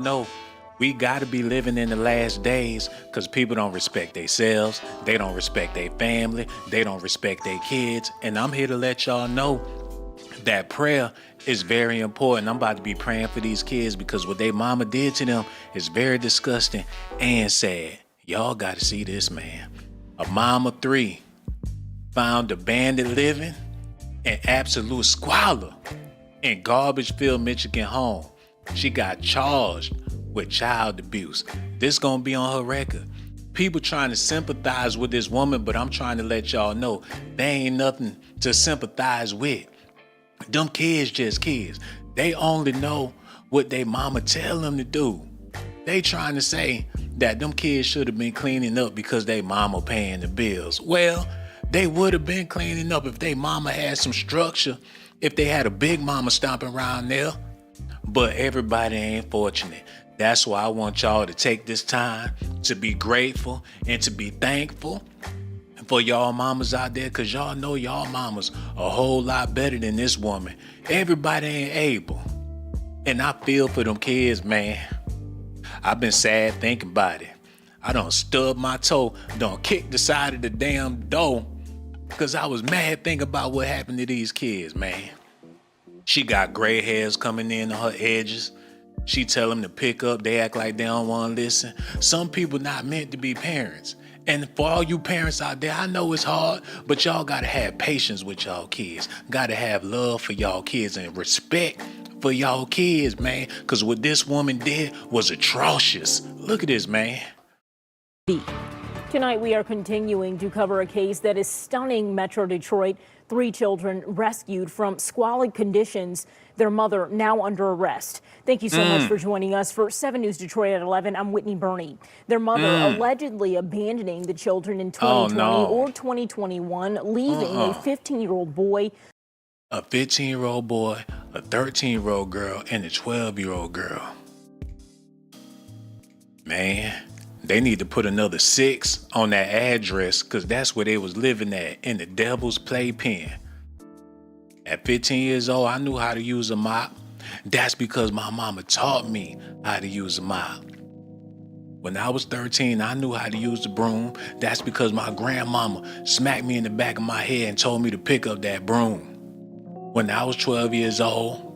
No, we got to be living in the last days because people don't respect themselves. They don't respect their family. They don't respect their kids. And I'm here to let y'all know that prayer is very important. I'm about to be praying for these kids because what they mama did to them is very disgusting and sad. Y'all got to see this, man. A mom of three found abandoned living in absolute squalor in Garbageville, Michigan home. She got charged with child abuse. This gonna be on her record. People trying to sympathize with this woman, but I'm trying to let y'all know they ain't nothing to sympathize with. Them kids just kids. They only know what they mama tell them to do. They trying to say that them kids should have been cleaning up because they mama paying the bills. Well, they would have been cleaning up if they mama had some structure, if they had a big mama stomping around there. But everybody ain't fortunate. That's why I want y'all to take this time to be grateful and to be thankful for y'all mamas out there, because y'all know y'all mamas a whole lot better than this woman. Everybody ain't able. And I feel for them kids, man. I've been sad thinking about it. I done stubbed my toe, done kicked the side of the damn door because I was mad thinking about what happened to these kids, man. She got gray hairs coming in on her edges. She tell them to pick up. They act like they don't want to listen. Some people not meant to be parents. And for all you parents out there, I know it's hard, but y'all got to have patience with y'all kids. Got to have love for y'all kids and respect for y'all kids, man. Because what this woman did was atrocious. Look at this, man. Tonight, we are continuing to cover a case that is stunning Metro Detroit. 3 children rescued from squalid conditions. Their mother now under arrest. Thank you so much for joining us for 7 News Detroit at 11. I'm Whitney Burney. Their mother allegedly abandoning the children in 2020 or 2021, leaving a 15-year-old boy. A 15-year-old boy, a 13-year-old girl, and a 12-year-old girl. Man. They need to put another 6 on that address because that's where they was living at, in the Devil's Playpen. At 15 years old, I knew how to use a mop. That's because my mama taught me how to use a mop. When I was 13, I knew how to use the broom. That's because my grandmama smacked me in the back of my head and told me to pick up that broom. When I was 12 years old,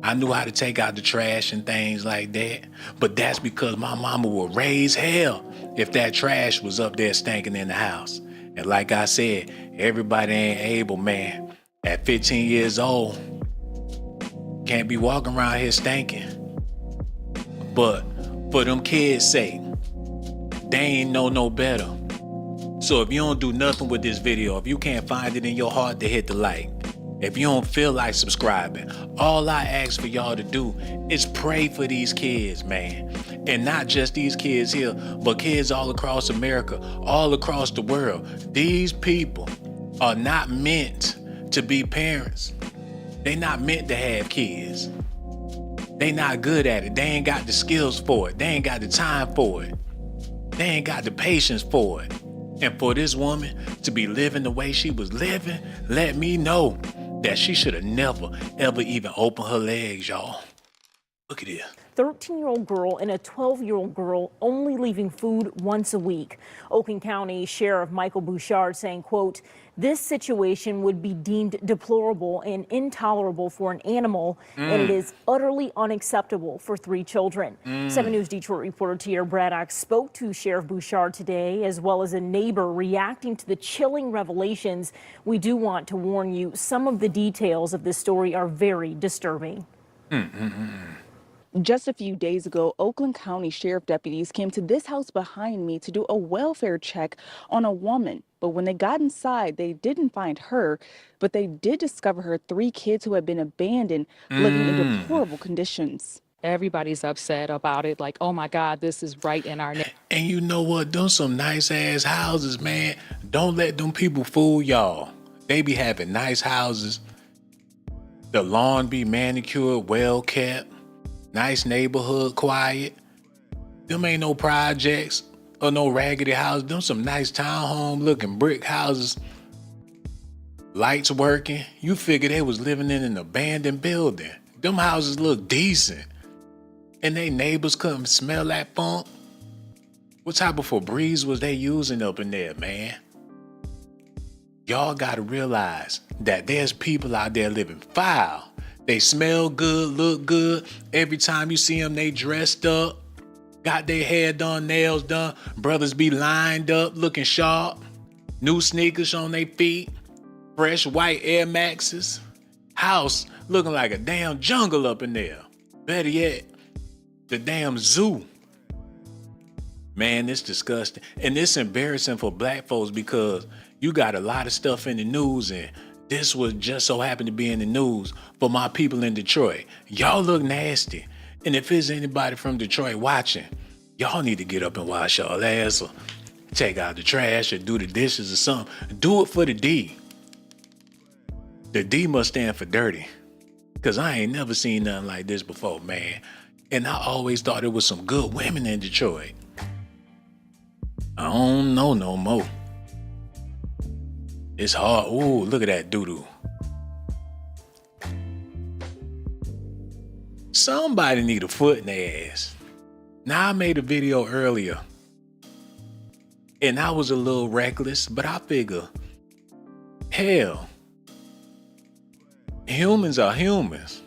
I knew how to take out the trash and things like that, but that's because my mama would raise hell if that trash was up there stinking in the house. And like I said, everybody ain't able, man. At 15 years old, can't be walking around here stinking. But for them kids' sake, they ain't know no better. So if you don't do nothing with this video, if you can't find it in your heart to hit the like, if you don't feel like subscribing, all I ask for y'all to do is pray for these kids, man. And not just these kids here, but kids all across America, all across the world. These people are not meant to be parents. They not meant to have kids. They not good at it. They ain't got the skills for it. They ain't got the time for it. They ain't got the patience for it. And for this woman to be living the way she was living, let me know that she should have never, ever even opened her legs, y'all. Look at this. 13-year-old girl and a 12-year-old girl only leaving food once a week. Oakland County Sheriff Michael Bouchard saying, quote, "This situation would be deemed deplorable and intolerable for an animal, and it is utterly unacceptable for 3 children." 7 News Detroit reporter Tierra Braddock spoke to Sheriff Bouchard today, as well as a neighbor reacting to the chilling revelations. We do want to warn you, some of the details of this story are very disturbing. Just a few days ago, Oakland County Sheriff deputies came to this house behind me to do a welfare check on a woman. But when they got inside, they didn't find her, but they did discover her 3 kids who had been abandoned, living in deplorable conditions. Everybody's upset about it. Like, oh my God, this is right in our neighborhood. And you know what? Them some nice ass houses, man. Don't let them people fool y'all. They be having nice houses. The lawn be manicured, well kept. Nice neighborhood, quiet. Them ain't no projects or no raggedy houses. Them some nice townhome looking brick houses. Lights working. You figure they was living in an abandoned building. Them houses look decent. and they neighbors couldn't smell that funk? What type of Febreze was they using up in there, man? Y'all gotta realize that there's people out there living foul. They smell good, look good. Every time you see them, they dressed up, got their hair done, nails done. Brothers be lined up, looking sharp. New sneakers on their feet. Fresh white Air Maxes. House looking like a damn jungle up in there. Better yet, the damn zoo. Man, it's disgusting. And it's embarrassing for black folks because you got a lot of stuff in the news, and this was just so happened to be in the news for my people in Detroit. Y'all look nasty. And if there's anybody from Detroit watching, y'all need to get up and wash y'all ass or take out the trash or do the dishes or something. Do it for the D. The D must stand for dirty. Cause I ain't never seen nothing like this before, man. And I always thought there was some good women in Detroit. I don't know no more. It's hard. Ooh, look at that doo-doo. Somebody need a foot in their ass. Now, I made a video earlier, and I was a little reckless, but I figure, hell, humans are humans.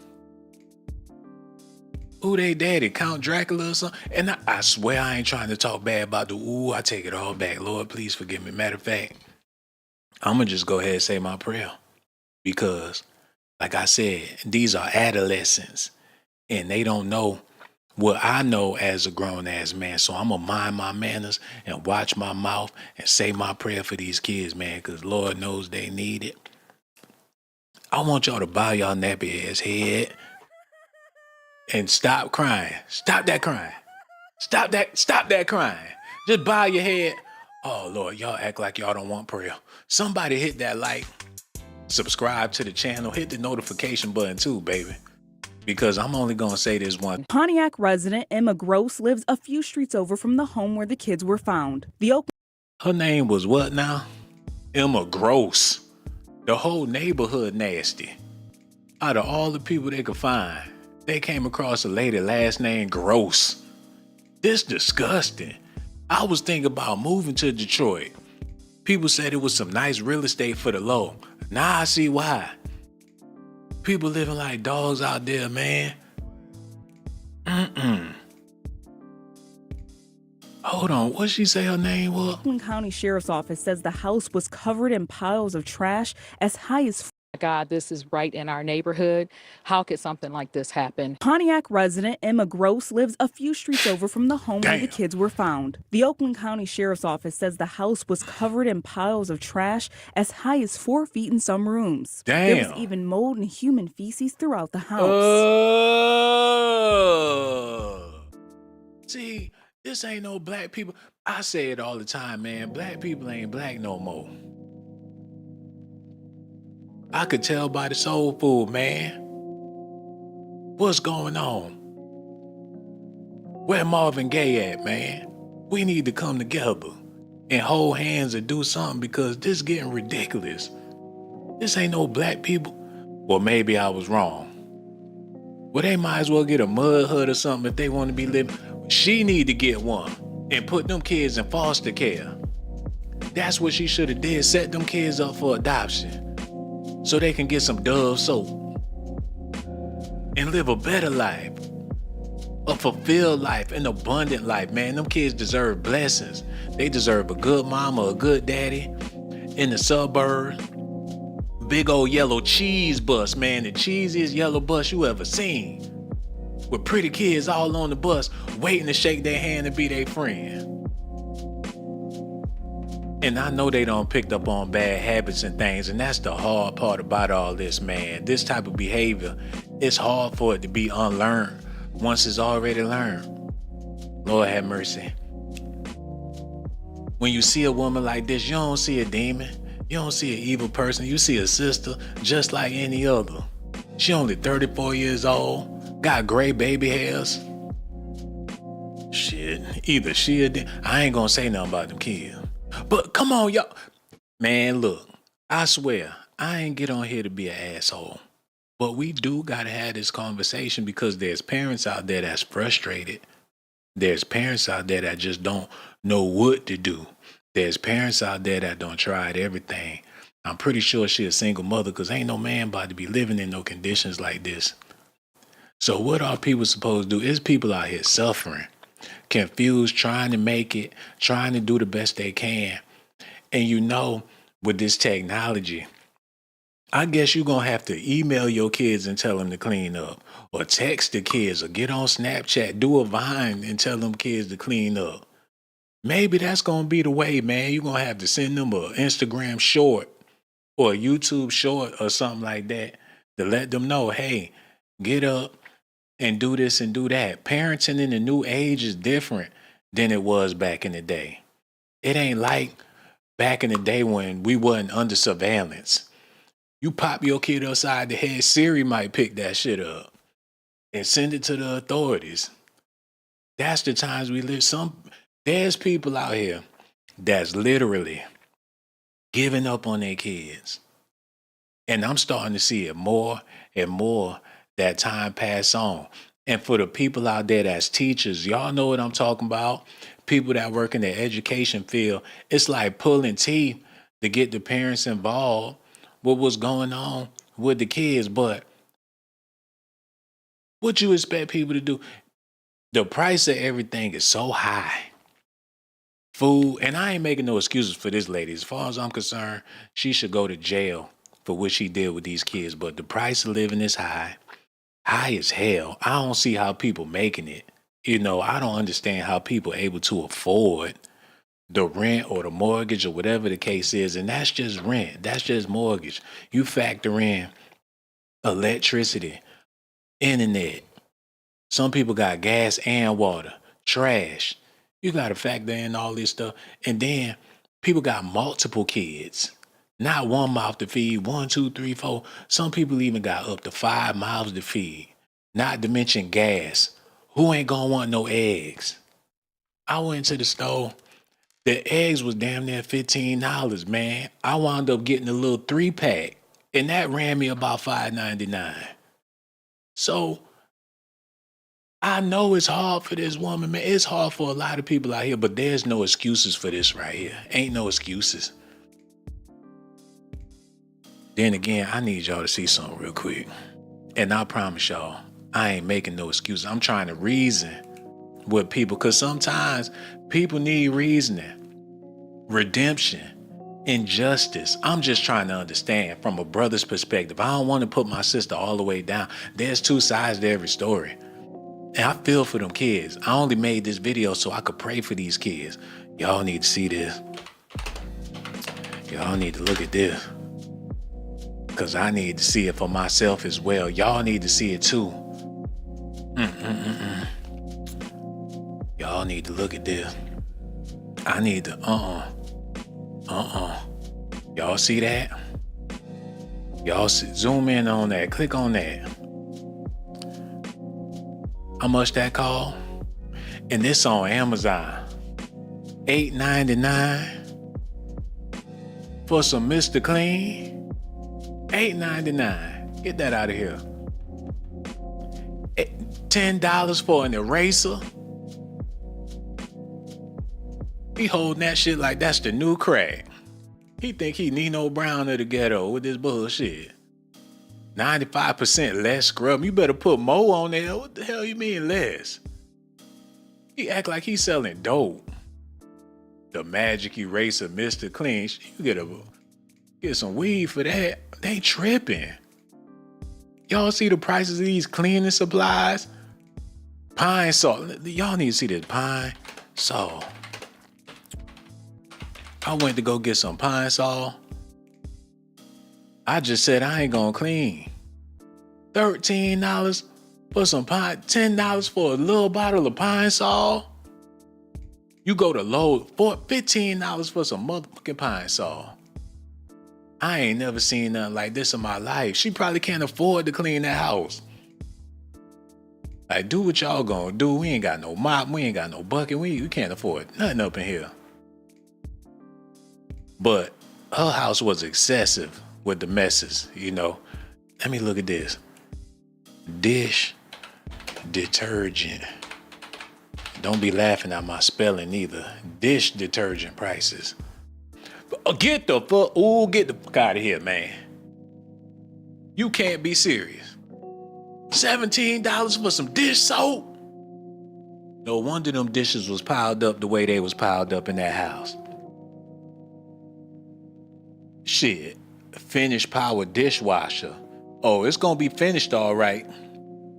Who they daddy, Count Dracula or something? And I swear I ain't trying to talk bad about I take it all back. Lord, please forgive me. Matter of fact, I'm going to just go ahead and say my prayer. Because, like I said, these are adolescents. And they don't know what I know as a grown-ass man. So I'm going to mind my manners and watch my mouth and say my prayer for these kids, man. Because Lord knows they need it. I want y'all to bow y'all nappy ass head. And stop crying. Stop that crying. Stop that crying. Just bow your head. Oh, Lord, y'all act like y'all don't want prayer. Somebody hit that like, subscribe to the channel, hit the notification button too, baby. Because I'm only going to say this one. Pontiac resident Emma Gross lives a few streets over from the home where the kids were found. Her name was what now? Emma Gross. The whole neighborhood nasty. Out of all the people they could find, they came across a lady last name Gross. This disgusting. I was thinking about moving to Detroit. People said it was some nice real estate for the low. Now I see why. People living like dogs out there, man. Hold on, what'd she say her name was? Oakland County Sheriff's Office says the house was covered in piles of trash as high as God, this is right in our neighborhood. How could something like this happen? Pontiac resident Emma Gross lives a few streets over from the home where the kids were found. The Oakland County Sheriff's Office says the house was covered in piles of trash as high as 4 feet in some rooms. Damn. There was even mold and human feces throughout the house. See, this ain't no black people. I say it all the time, man. Black people ain't black no more. I could tell by the soul food, man. What's going on? Where Marvin Gaye at, man? We need to come together and hold hands and do something because this getting ridiculous. This ain't no black people. Well, maybe I was wrong. Well, they might as well get a mud hut or something if they want to be living. She need to get one and put them kids in foster care. That's what she should have did. Set them kids up for adoption so they can get some Dove soap and live a better life, a fulfilled life, an abundant life, man. Them kids deserve blessings. They deserve a good mama, a good daddy in the suburbs. Big old yellow cheese bus, man. The cheesiest yellow bus you ever seen. With pretty kids all on the bus waiting to shake their hand and be their friend. And I know they done picked up on bad habits and things, and that's the hard part about all this, man. This type of behavior, it's hard for it to be unlearned once it's already learned. Lord have mercy. When you see a woman like this, you don't see a demon. You don't see an evil person. You see a sister just like any other. She only 34 years old, got gray baby hairs. Shit, either she or I ain't gonna say nothing about them kids. But come on, y'all. Man, look, I swear, I ain't get on here to be an asshole. But we do gotta have this conversation because there's parents out there that's frustrated. There's parents out there that just don't know what to do. There's parents out there that don't try everything. I'm pretty sure she a single mother because ain't no man about to be living in no conditions like this. So what are people supposed to do? Is people out here suffering, confused, trying to make it, trying to do the best they can. And you know, with this technology, I guess you're going to have to email your kids and tell them to clean up, or text the kids, or get on Snapchat, do a Vine and tell them kids to clean up. Maybe that's going to be the way, man. You're going to have to send them an Instagram short or a YouTube short or something like that to let them know, hey, get up and do this and do that. Parenting in the new age is different than it was back in the day. It ain't like back in the day when we wasn't under surveillance. You pop your kid upside the head, Siri might pick that shit up and send it to the authorities. That's the times we live. There's people out here that's literally giving up on their kids. And I'm starting to see it more and more that time pass on. And for the people out there that's teachers, y'all know what I'm talking about. People that work in the education field, it's like pulling teeth to get the parents involved with what's going on with the kids. But what you expect people to do? The price of everything is so high. Food, and I ain't making no excuses for this lady. As far as I'm concerned, she should go to jail for what she did with these kids. But the price of living is high as hell. I don't see how people making it. You know, I don't understand how people able to afford the rent or the mortgage or whatever the case is. And that's just rent. That's just mortgage. You factor in electricity, internet. Some people got gas and water, trash. You got to factor in all this stuff. And then people got multiple kids. Not one mouth to feed, 1, 2, 3, 4. Some people even got up to 5 mouths to feed. Not to mention gas. Who ain't gonna want no eggs? I went to the store. The eggs was damn near $15, man. I wound up getting a little 3-pack, and that ran me about $5.99. So I know it's hard for this woman, man. It's hard for a lot of people out here, but there's no excuses for this right here. Ain't no excuses. Then again, I need y'all to see something real quick. And I promise y'all, I ain't making no excuses. I'm trying to reason with people because sometimes people need reasoning, redemption, injustice. I'm just trying to understand from a brother's perspective. I don't want to put my sister all the way down. There's 2 sides to every story. And I feel for them kids. I only made this video so I could pray for these kids. Y'all need to see this. Y'all need to look at this. Because I need to see it for myself as well. Y'all need to see it too. Y'all need to look at this. I need to, Y'all see that? Y'all zoom in on that. Click on that. How much that cost? And this on Amazon. $8.99 for some Mr. Clean. $8.99. Get that out of here. $10 for an eraser. He holding that shit like that's the new crack. He think he Nino Brown of the ghetto with this bullshit. 95% less scrub. You better put more on there. What the hell you mean less? He act like he's selling dope. The magic eraser, Mr. Clean. You get some weed for that. They tripping. Y'all see the prices of these cleaning supplies? Pine salt. Y'all need to see this pine salt. I went to go get some pine salt. I just said I ain't gonna clean. $13 for some pine, $10 for a little bottle of pine salt. You go to Lowe's for $15 for some motherfucking pine salt. I ain't never seen nothing like this in my life. She probably can't afford to clean that house. Like, do what y'all gonna do. We ain't got no mop. We ain't got no bucket. We can't afford nothing up in here. But her house was excessive with the messes, you know. Let me look at this. Dish detergent. Don't be laughing at my spelling either. Dish detergent prices. Get the fuck out of here, man. You can't be serious. $17 for some dish soap? No wonder them dishes was piled up the way they was piled up in that house. Shit, finished power dishwasher. Oh, it's gonna be finished all right.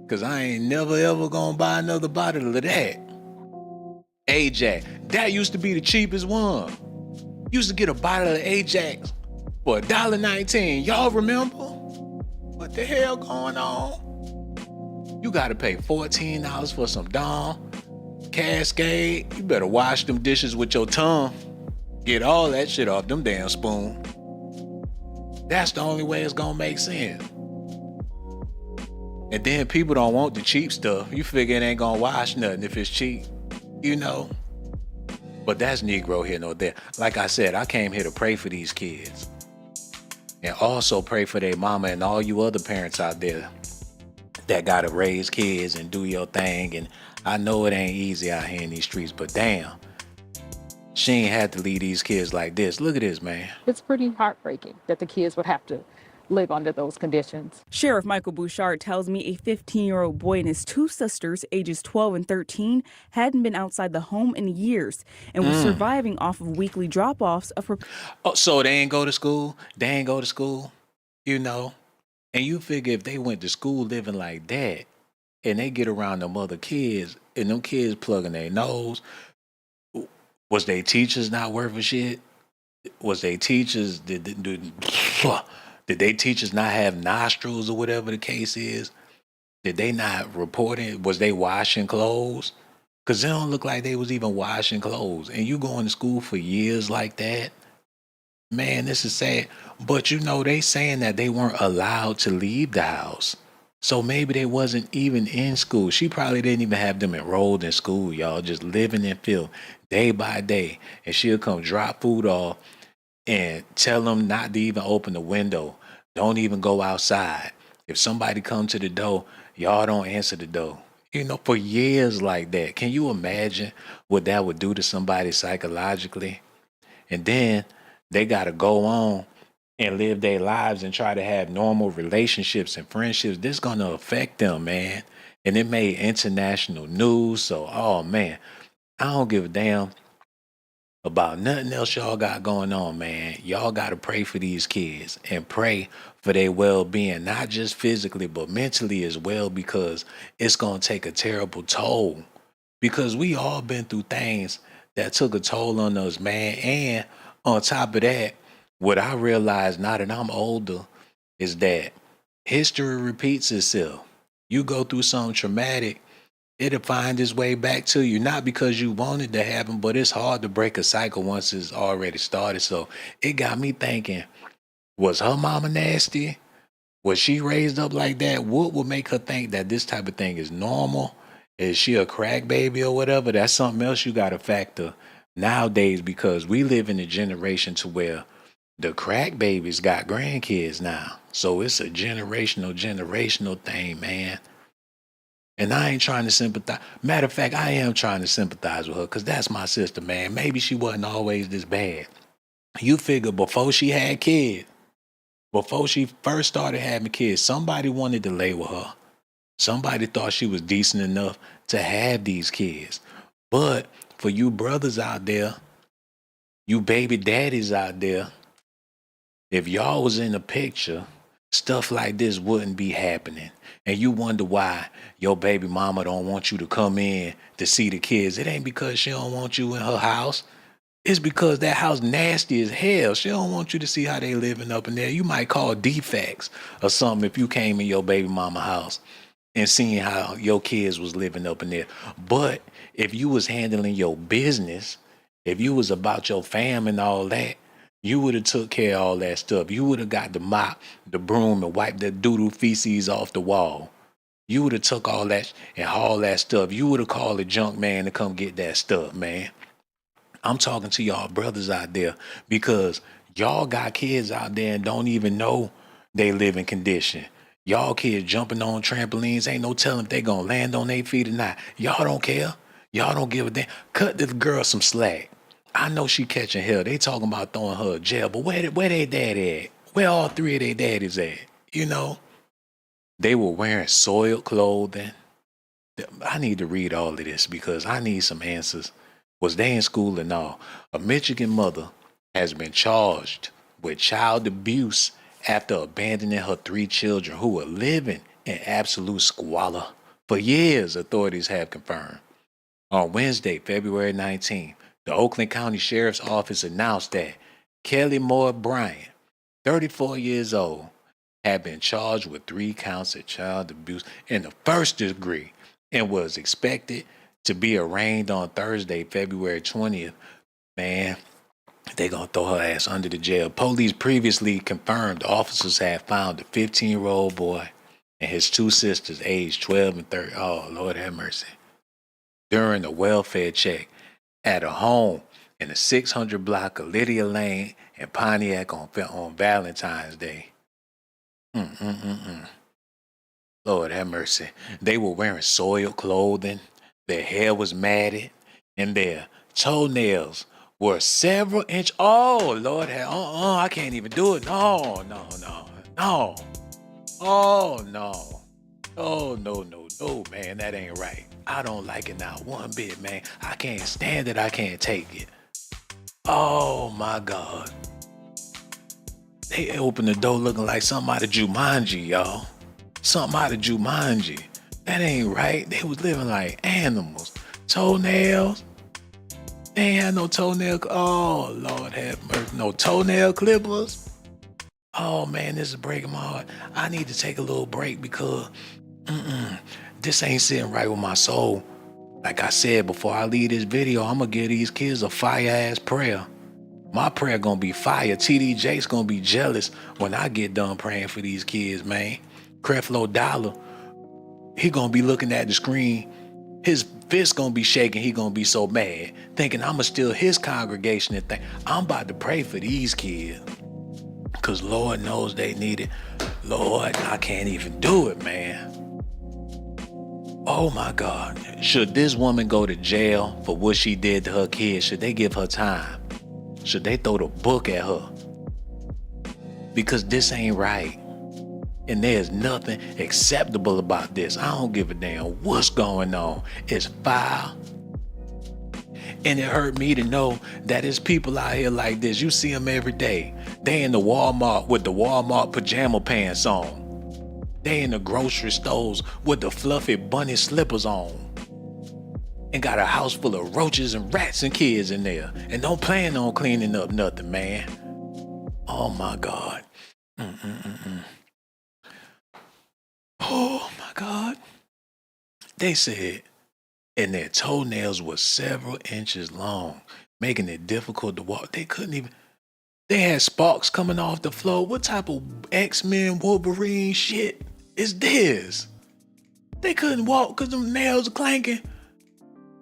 Cause I ain't never ever gonna buy another bottle of that. Ajax, that used to be the cheapest one. Used to get a bottle of Ajax for $1.19. Y'all remember? What the hell going on? You gotta pay $14 for some Dawn, Cascade. You better wash them dishes with your tongue. Get all that shit off them damn spoon. That's the only way it's gonna make sense. And then people don't want the cheap stuff. You figure it ain't gonna wash nothing if it's cheap, you know? But that's Negro here, no there. Like I said, I came here to pray for these kids. And also pray for their mama and all you other parents out there that gotta raise kids and do your thing. And I know it ain't easy out here in these streets, but damn, she ain't had to leave these kids like this. Look at this, man. It's pretty heartbreaking that the kids would have to live under those conditions. Sheriff Michael Bouchard tells me a 15-year-old boy and his two sisters, ages 12 and 13, hadn't been outside the home in years and was surviving off of weekly drop-offs of her. Oh, so they ain't go to school? They ain't go to school, you know? And you figure if they went to school living like that and they get around them other kids and them kids plugging their nose, was they teachers not worth a shit? Was they teachers, did they teachers not have nostrils or whatever the case is? Did they not report it? Was they washing clothes? Because they don't look like they was even washing clothes. And you going to school for years like that? Man, this is sad. But you know, they saying that they weren't allowed to leave the house. So maybe they wasn't even in school. She probably didn't even have them enrolled in school, y'all, just living in filth day by day. And she'll come drop food off and tell them not to even open the window. Don't even go outside. If somebody come to the door, y'all don't answer the door. You know, for years like that. Can you imagine what that would do to somebody psychologically? And then they got to go on and live their lives and try to have normal relationships and friendships. This is going to affect them, man. And it made international news. So, oh, man, I don't give a damn about nothing else y'all got going on, man. Y'all got to pray for these kids and pray for their well-being, not just physically, but mentally as well, because it's going to take a terrible toll. Because we all been through things that took a toll on us, man. And on top of that, what I realized now that I'm older is that history repeats itself. You go through something traumatic, it'll find its way back to you, not because you wanted to happen, but it's hard to break a cycle once it's already started. So it got me thinking, was her mama nasty? Was she raised up like that? What would make her think that this type of thing is normal? Is she a crack baby or whatever? That's something else you got to factor nowadays, because we live in a generation to where the crack babies got grandkids now. So it's a generational thing, man. And I ain't trying to sympathize. Matter of fact, I am trying to sympathize with her because that's my sister, man. Maybe she wasn't always this bad. You figure before she had kids, before she first started having kids, somebody wanted to lay with her. Somebody thought she was decent enough to have these kids. But for you brothers out there, you baby daddies out there, if y'all was in the picture, stuff like this wouldn't be happening. And you wonder why your baby mama don't want you to come in to see the kids. It ain't because she don't want you in her house. It's because that house nasty as hell. She don't want you to see how they living up in there. You might call defects or something if you came in your baby mama house and seeing how your kids was living up in there. But if you was handling your business, if you was about your fam and all that, you would have took care of all that stuff. You would have got the mop, the broom, and wiped that doodle feces off the wall. You would have took all that and hauled that stuff. You would have called a junk man to come get that stuff, man. I'm talking to y'all brothers out there because y'all got kids out there and don't even know they live in condition. Y'all kids jumping on trampolines, ain't no telling if they gonna land on their feet or not. Y'all don't care. Y'all don't give a damn. Cut this girl some slack. I know she catching hell. They talking about throwing her in jail, but where their daddy at? Where all three of their daddies at? You know? They were wearing soiled clothing. I need to read all of this because I need some answers. Was they in school and all? A Michigan mother has been charged with child abuse after abandoning her 3 children who were living in absolute squalor for years, authorities have confirmed. On Wednesday, February 19th, the Oakland County Sheriff's Office announced that Kelly Moore Bryant, 34 years old, had been charged with 3 counts of child abuse in the first degree and was expected to be arraigned on Thursday, February 20th. Man, they gonna throw her ass under the jail. Police previously confirmed officers had found the 15-year-old boy and his 2 sisters aged 12 and 30. Oh, Lord have mercy. During a welfare check at a home in the 600 block of Lydia Lane in Pontiac on Valentine's Day. Lord have mercy. They were wearing soiled clothing, their hair was matted, and their toenails were several inch. Oh, Lord have, I can't even do it. No. Oh, no. Oh, no, man, that ain't right. I don't like it not one bit, man. I can't stand it. I can't take it. Oh, my God. They opened the door looking like something out of Jumanji, y'all. Something out of Jumanji. That ain't right. They was living like animals. Toenails. They ain't had no toenail. Oh, Lord have mercy. No toenail clippers. Oh, man, this is breaking my heart. I need to take a little break because this ain't sitting right with my soul. Like I said, before I leave this video, I'm going to give these kids a fire-ass prayer. My prayer going to be fire. TD Jake's going to be jealous when I get done praying for these kids, man. Creflo Dollar, he going to be looking at the screen. His fist going to be shaking. He going to be so mad, thinking I'm going to steal his congregation and think I'm about to pray for these kids. Because Lord knows they need it. Lord, I can't even do it, man. Oh my God. Should this woman go to jail for what she did to her kids? Should they give her time? Should they throw the book at her? Because this ain't right. And there's nothing acceptable about this. I don't give a damn what's going on. It's foul. And it hurt me to know that there's people out here like this. You see them every day. They in the Walmart with the Walmart pajama pants on. They in the grocery stores with the fluffy bunny slippers on. And got a house full of roaches and rats and kids in there. And don't plan on cleaning up nothing, man. Oh my God. Oh my God. They said, and their toenails were several inches long, making it difficult to walk. They had sparks coming off the floor. What type of X-Men Wolverine shit is this? They couldn't walk because them nails are clanking.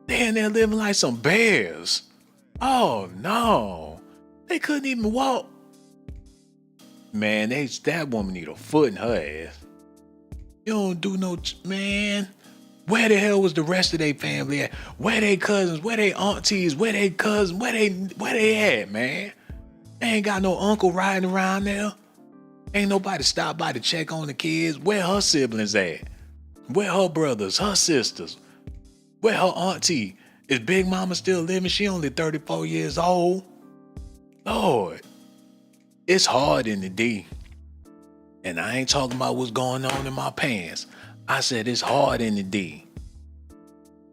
They in there living like some bears. Oh no. They couldn't even walk. Man, that woman need a foot in her ass. You don't do no, man. Where the hell was the rest of their family at? Where they cousins? Where they aunties? Where they cousins? Where they at, man? They ain't got no uncle riding around there. Ain't nobody stop by to check on the kids. Where her siblings at? Where her brothers, her sisters? Where her auntie? Is Big Mama still living? She only 34 years old. Lord, it's hard in the D. And I ain't talking about what's going on in my pants. I said it's hard in the D.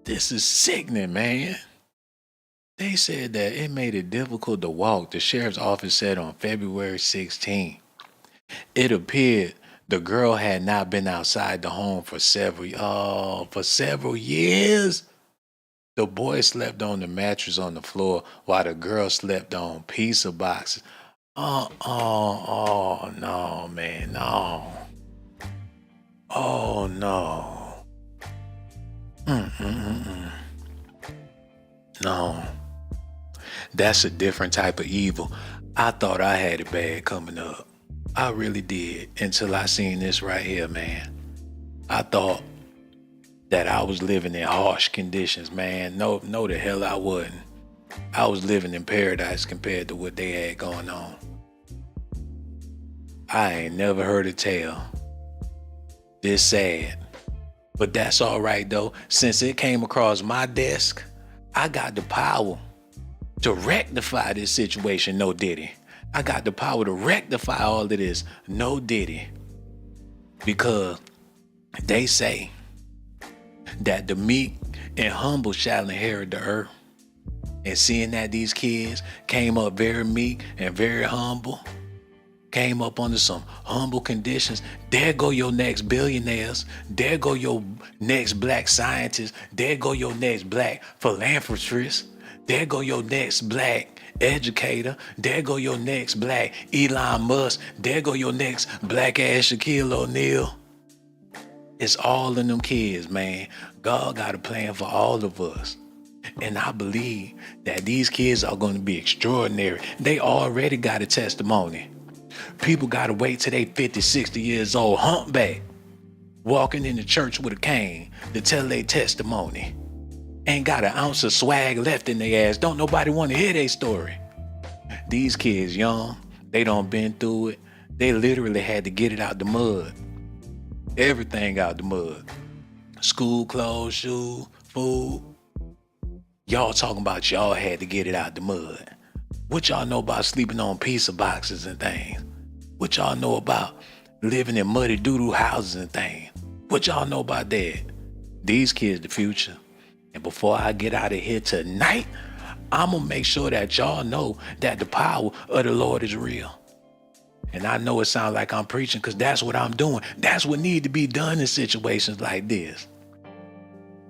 This is sickening, man. They said that it made it difficult to walk, the sheriff's office said on February 16. It appeared the girl had not been outside the home for several years. The boy slept on the mattress on the floor while the girl slept on pizza boxes. Oh, no, man, no. Oh, no. No. That's a different type of evil. I thought I had it bad coming up. I really did, until I seen this right here, man. I thought that I was living in harsh conditions, man. No, the hell I wasn't. I was living in paradise compared to what they had going on. I ain't never heard a tale this sad. But that's all right though. Since it came across my desk, I got the power to rectify this situation, no diddy. I got the power to rectify all of this, no diddy. Because they say that the meek and humble shall inherit the earth. And seeing that these kids came up very meek and very humble, came up under some humble conditions, there go your next billionaires, there go your next black scientist, there go your next black philanthropist, there go your next black educator, there go your next black Elon Musk, there go your next black ass Shaquille O'Neal. It's all in them kids, man. God got a plan for all of us. And I believe that these kids are going to be extraordinary. They already got a testimony. People got to wait till they 50, 60 years old, humpback, walking in the church with a cane to tell their testimony. Ain't got an ounce of swag left in their ass. Don't nobody want to hear their story. These kids young, they done been through it. They literally had to get it out the mud. Everything out the mud. School clothes, shoes, food. Y'all talking about y'all had to get it out the mud. What y'all know about sleeping on pizza boxes and things? What y'all know about living in muddy doo-doo houses and things? What y'all know about that? These kids the future. And before I get out of here tonight, I'm gonna make sure that y'all know that the power of the Lord is real. And I know it sounds like I'm preaching because that's what I'm doing. That's what need to be done in situations like this.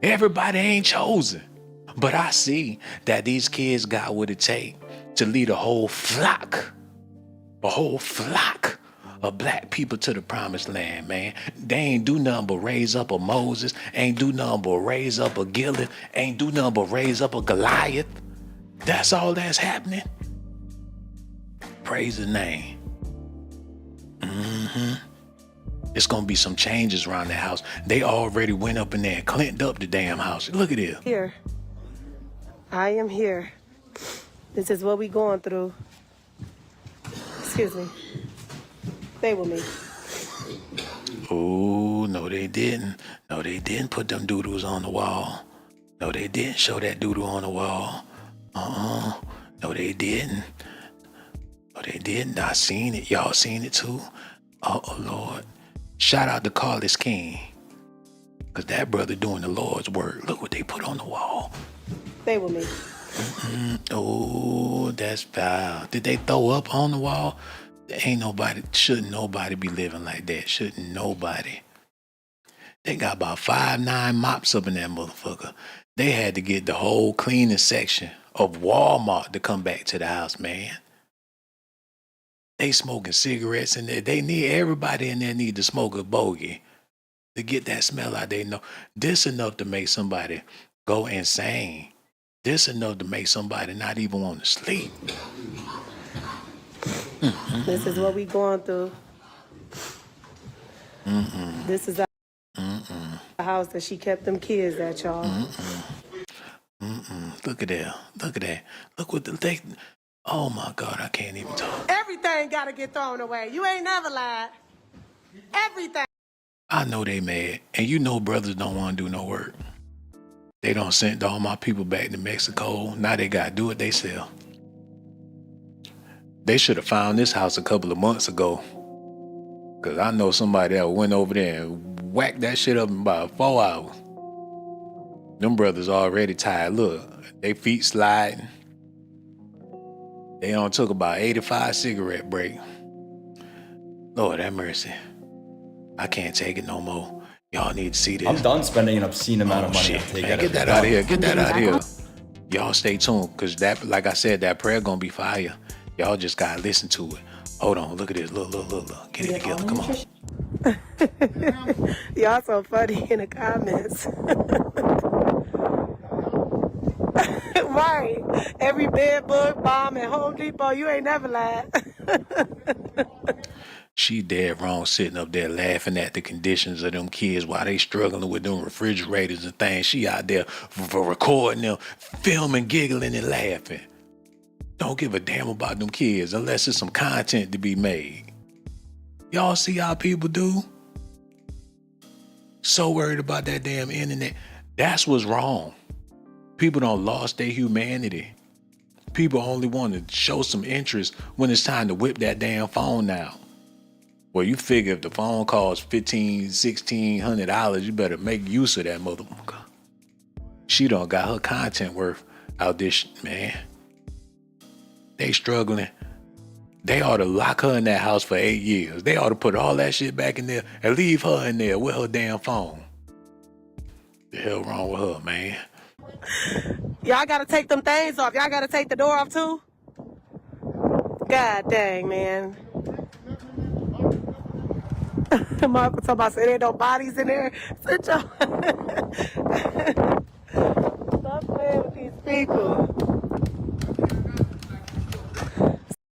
Everybody ain't chosen. But I see that these kids got what it takes to lead a whole flock of black people to the promised land, man. They ain't do nothing but raise up a Moses, ain't do nothing but raise up a Gilead, ain't do nothing but raise up a Goliath. That's all that's happening. Praise the name. It's gonna be some changes around the house. They already went up in there and cleaned up the damn house. Look at this. Here. I am here. This is what we going through. Excuse me. Stay with me. Oh, no, they didn't. No, they didn't put them doodles on the wall. No, they didn't show that doodle on the wall. No, they didn't. No, they didn't. I seen it. Y'all seen it too? Oh, Lord. Shout out to Carlos King. Because that brother doing the Lord's work. Look what they put on the wall. Stay with me. Oh, that's foul. Did they throw up on the wall? Shouldn't nobody be living like that. Shouldn't nobody. They got about 5'9" mops up in that motherfucker. They had to get the whole cleaning section of Walmart to come back to the house, man. They smoking cigarettes in there. Everybody in there need to smoke a bogey to get that smell out. They know this enough to make somebody go insane. This enough to make somebody not even want to sleep. This is what we going through. This is the house that she kept them kids at, y'all. Look at that. Look at that. Look what oh my God, I can't even talk. Everything got to get thrown away. You ain't never lied. Everything. I know they mad. And you know brothers don't want to do no work. They done sent all my people back to Mexico. Now they got to do it themselves. They should have found this house a couple of months ago. Because I know somebody that went over there and whacked that shit up in about 4 hours. Them brothers already tired. Look, they feet sliding. They done took about 85 cigarette break. Lord have mercy. I can't take it no more. Y'all need to see this. I'm done spending an obscene amount of money. Shit, man, get that out of here. Get that out of here. Y'all stay tuned, because that, like I said, that prayer gonna be fire. Y'all just gotta listen to it. Hold on, look at this. Look. Get it together. Come on. Y'all so funny in the comments. Right. Every bed, book, bomb, and Home Depot, you ain't never lied. She dead wrong sitting up there laughing at the conditions of them kids while they struggling with them refrigerators and things. She out there for recording them, filming, giggling, and laughing. Don't give a damn about them kids unless it's some content to be made. Y'all see how people do? So worried about that damn internet. That's what's wrong. People done lost their humanity. People only want to show some interest when it's time to whip that damn phone out. Well, you figure if the phone costs $1,500, $1,600, you better make use of that motherfucker. She done got her content worth out this, man. They struggling. They ought to lock her in that house for 8 years. They ought to put all that shit back in there and leave her in there with her damn phone. The hell wrong with her, man? Y'all gotta take them things off. Y'all gotta take the door off too? God dang, man. Marco talking about there ain't no bodies in there. Sit your Stop playing with these people.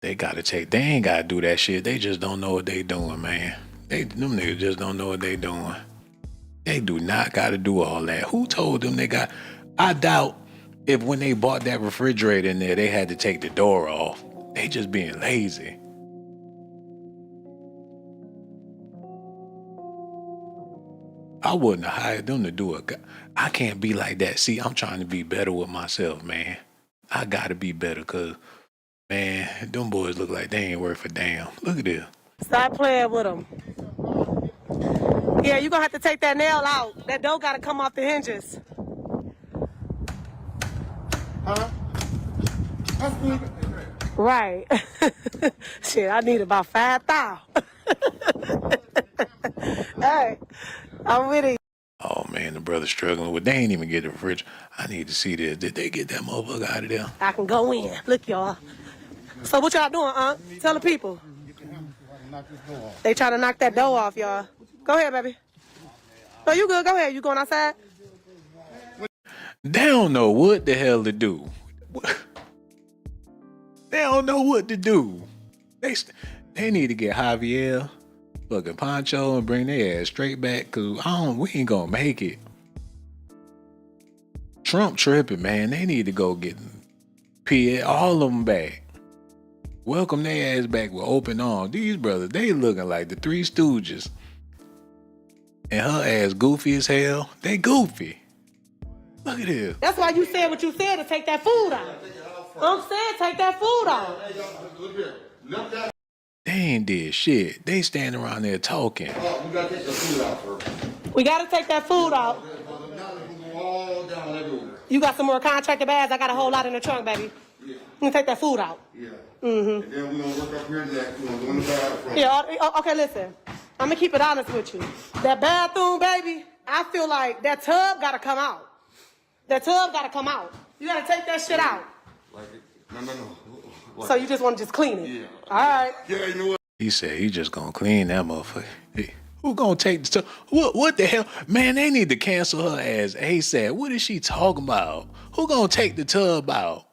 They ain't gotta do that shit. They just don't know what they doing, man. Them niggas just don't know what they doing. They do not gotta do all that. Who told them they got? I doubt if when they bought that refrigerator in there, they had to take the door off. They just being lazy. I wouldn't have hired them to do it. I can't be like that. See, I'm trying to be better with myself, man. I gotta be better because, man, them boys look like they ain't worth a damn. Look at this. Stop playing with them. Yeah, you're gonna have to take that nail out. That door gotta come off the hinges. Right. Shit, I need about 5,000. Hey, I'm with it. Oh man, the brother struggling with. They ain't even get the fridge. I need to see this. Did they get that motherfucker out of there? I can go in. Look, y'all. So what y'all doing, Tell the people. They trying to knock that door off, y'all. Go ahead, baby. No, you good. Go ahead. You going outside? They don't know what the hell to do. They don't know what to do. They need to get Javier, fucking Poncho, and bring their ass straight back, cause we ain't gonna make it. Trump tripping, man. They need to go get all of them back. Welcome their ass back with open arms. These brothers, they looking like the Three Stooges. And her ass goofy as hell. They goofy. Look at this. That's why you said what you said to take that food out. I'm saying take that food out. They ain't did shit. They stand around there talking. We gotta take the food out first. We gotta take that food out. You got some more contractor bags? I got a whole lot in the trunk, baby. Yeah. You can take that food out. Yeah. And then we're gonna work up here next. We're gonna go in the bathroom. Yeah, okay, listen. I'm gonna keep it honest with you. That bathroom, baby, I feel like that tub gotta come out. That tub gotta come out. You gotta take that shit out. No. So you just wanna just clean it? Yeah. All right. Yeah, you know what? He said he just gonna clean that motherfucker. Hey, who gonna take the tub? What the hell? Man, they need to cancel her ass ASAP. What is she talking about? Who gonna take the tub out?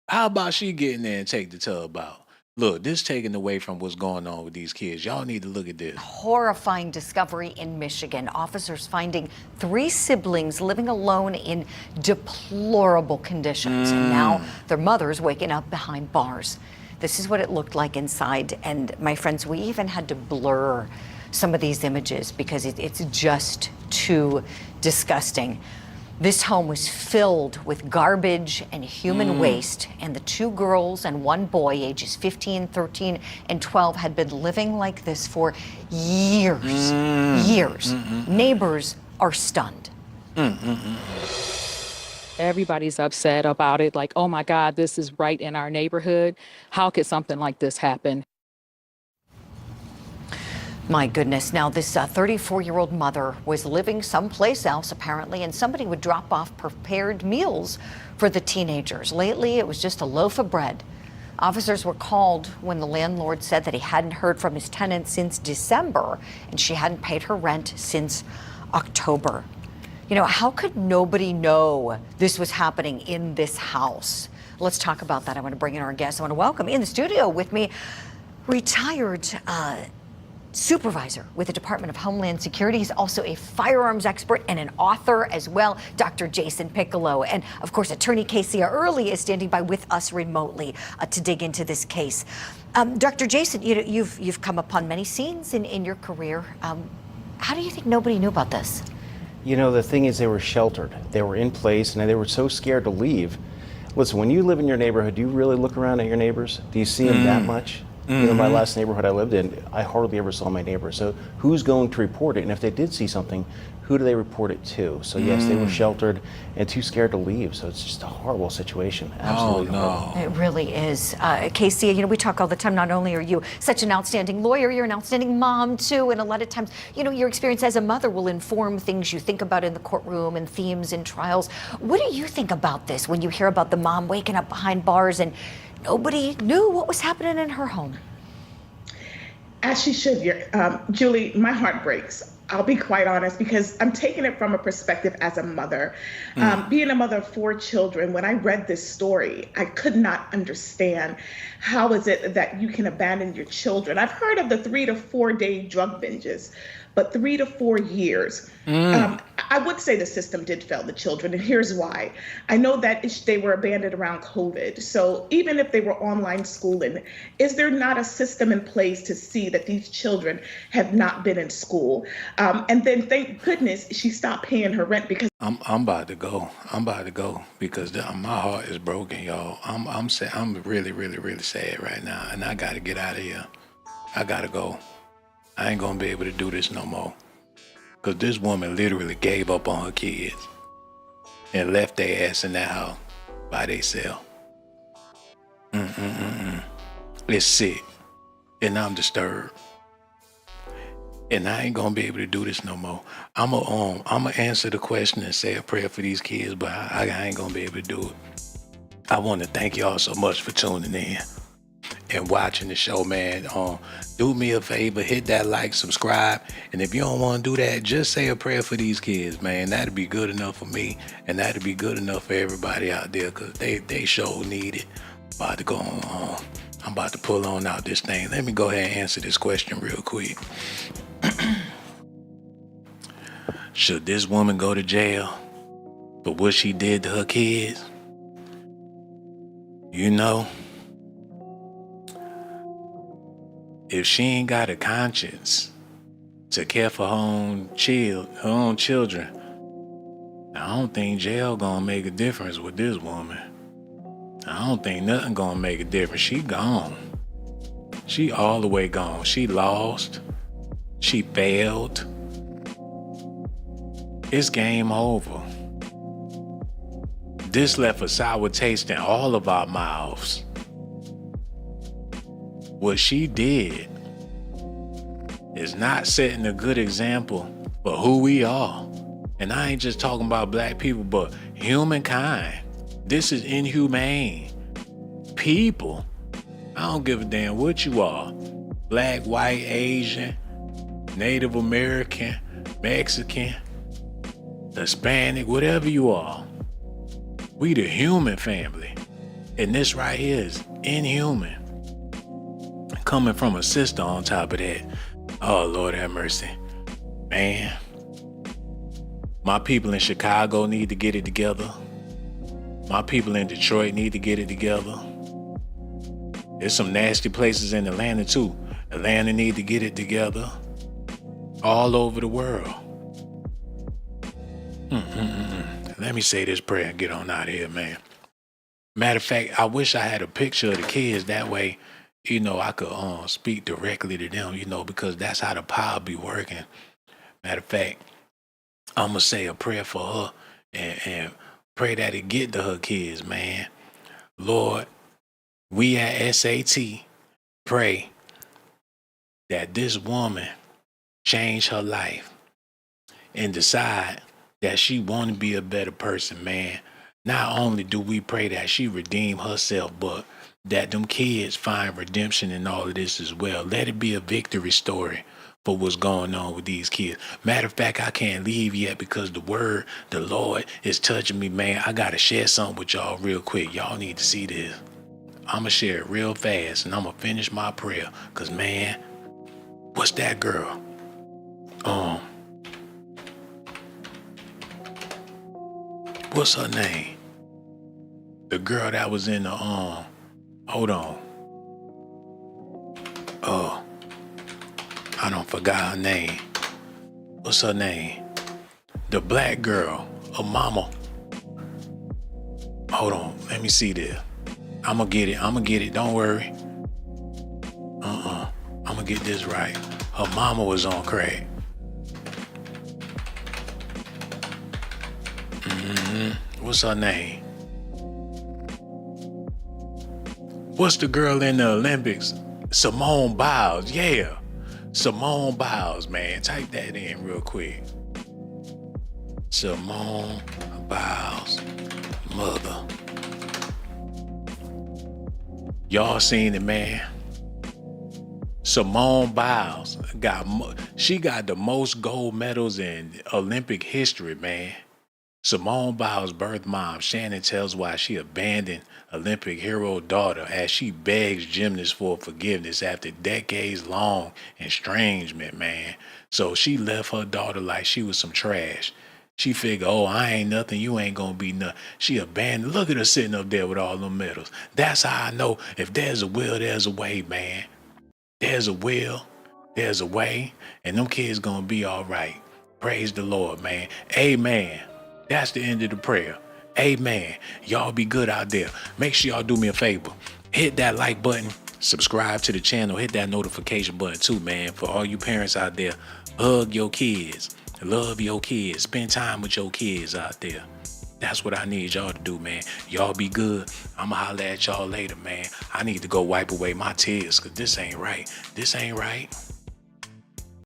How about she get in there and take the tub out? Look, this taking away from what's going on with these kids. Y'all need to look at this. Horrifying discovery in Michigan. Officers finding 3 siblings living alone in deplorable conditions. And now their mother's waking up behind bars. This is what it looked like inside. And my friends, we even had to blur some of these images because it's just too disgusting. This home was filled with garbage and human waste, and the 2 girls and 1 boy, ages 15, 13, and 12, had been living like this for years. Neighbors are stunned. Everybody's upset about it, like, oh my God, this is right in our neighborhood. How could something like this happen? My goodness. Now, this 34-year-old mother was living someplace else, apparently, and somebody would drop off prepared meals for the teenagers. Lately, it was just a loaf of bread. Officers were called when the landlord said that he hadn't heard from his tenant since December, and she hadn't paid her rent since October. You know, how could nobody know this was happening in this house? Let's talk about that. I want to bring in our guests. I want to welcome in the studio with me Retired supervisor with the Department of Homeland Security. He's also a firearms expert and an author as well, Dr. Jason Piccolo. And of course, attorney Casey Early is standing by with us remotely to dig into this case. Dr. Jason, you've come upon many scenes in your career. How do you think nobody knew about this? You know, the thing is, they were sheltered. They were in place, and they were so scared to leave. Listen, when you live in your neighborhood, do you really look around at your neighbors? Do you see them that much? You know, my last neighborhood I lived in, I hardly ever saw my neighbors. So who's going to report it? And if they did see something, who do they report it to? So yes, they were sheltered and too scared to leave. So it's just a horrible situation. Absolutely horrible. It really is. Casey, you know, we talk all the time, not only are you such an outstanding lawyer, you're an outstanding mom too. And a lot of times, you know, your experience as a mother will inform things you think about in the courtroom and themes in trials. What do you think about this when you hear about the mom waking up behind bars and nobody knew what was happening in her home? As she should, Julie, my heart breaks. I'll be quite honest, because I'm taking it from a perspective as a mother. Being a mother of 4 children, when I read this story, I could not understand how is it that you can abandon your children. I've heard of the 3 to 4 day drug binges, but 3 to 4 years. I would say the system did fail the children, and here's why. I know that they were abandoned around COVID. So even if they were online schooling, is there not a system in place to see that these children have not been in school? And then thank goodness she stopped paying her rent, because I'm about to go. Because my heart is broken, y'all. I'm really, really, really sad right now, and I gotta get out of here. I gotta go. I ain't gonna be able to do this no more. Cause this woman literally gave up on her kids and left their ass in that house by themselves. It's sick, and I'm disturbed, and I ain't gonna be able to do this no more. I'ma answer the question and say a prayer for these kids, but I ain't gonna be able to do it. I want to thank y'all so much for tuning in and watching the show, man. Do me a favor, hit that like, subscribe, and if you don't want to do that, just say a prayer for these kids, man. That'd be good enough for me, and that'd be good enough for everybody out there, because they sure need it. About to go on. I'm about to pull on out this thing. Let me go ahead and answer this question real quick. Should this woman go to jail for what she did to her kids? You know, if she ain't got a conscience to care for her own children, I don't think jail gonna make a difference with this woman. I don't think nothing gonna make a difference. She gone. She all the way gone. She lost. She failed. It's game over. This left a sour taste in all of our mouths. What she did is not setting a good example for who we are. And I ain't just talking about black people, but humankind. This is inhumane. People, I don't give a damn what you are. Black, white, Asian, Native American, Mexican, Hispanic, whatever you are. We the human family. And this right here is inhuman. Coming from a sister on top of that. Oh, Lord have mercy. Man. My people in Chicago need to get it together. My people in Detroit need to get it together. There's some nasty places in Atlanta too. Atlanta need to get it together. All over the world. Let me say this prayer and get on out of here, man. Matter of fact, I wish I had a picture of the kids. That way, you know, I could speak directly to them, you know, because that's how the power be working. Matter of fact, I'm going to say a prayer for her and pray that it get to her kids, man. Lord, we at S.A.T. pray that this woman change her life and decide that she want to be a better person, man. Not only do we pray that she redeem herself, but that them kids find redemption in all of this as well. Let it be a victory story for what's going on with these kids. Matter of fact, I can't leave yet because the Lord is touching me, man. I got to share something with y'all real quick. Y'all need to see this. I'ma share it real fast and I'ma finish my prayer. Cause man, what's that girl? What's her name? The girl that was in the hold on. I don't forgot her name. What's her name? The black girl, her mama. Hold on, let me see there. I'ma get it, don't worry. I'ma get this right. Her mama was on crack. What's her name? What's the girl in the Olympics? Simone Biles, yeah. Simone Biles, man. Type that in real quick. Simone Biles, mother. Y'all seen it, man. Simone Biles she got the most gold medals in Olympic history, man. Simone Biles' birth mom, Shannon, tells why she abandoned Olympic hero daughter as she begs gymnasts for forgiveness after decades-long estrangement, man. So she left her daughter like she was some trash. She figured, oh, I ain't nothing, you ain't gonna be nothing. She abandoned. Look at her sitting up there with all them medals. That's how I know if there's a will, there's a way, man. There's a will, there's a way, and them kids gonna be all right. Praise the Lord, man. Amen. That's the end of the prayer. Amen. Y'all be good out there. Make sure y'all do me a favor. Hit that like button, subscribe to the channel, hit that notification button too, man. For all you parents out there, hug your kids, love your kids, spend time with your kids out there. That's what I need y'all to do, man. Y'all be good. I'ma holler at y'all later, man. I need to go wipe away my tears because this ain't right. This ain't right.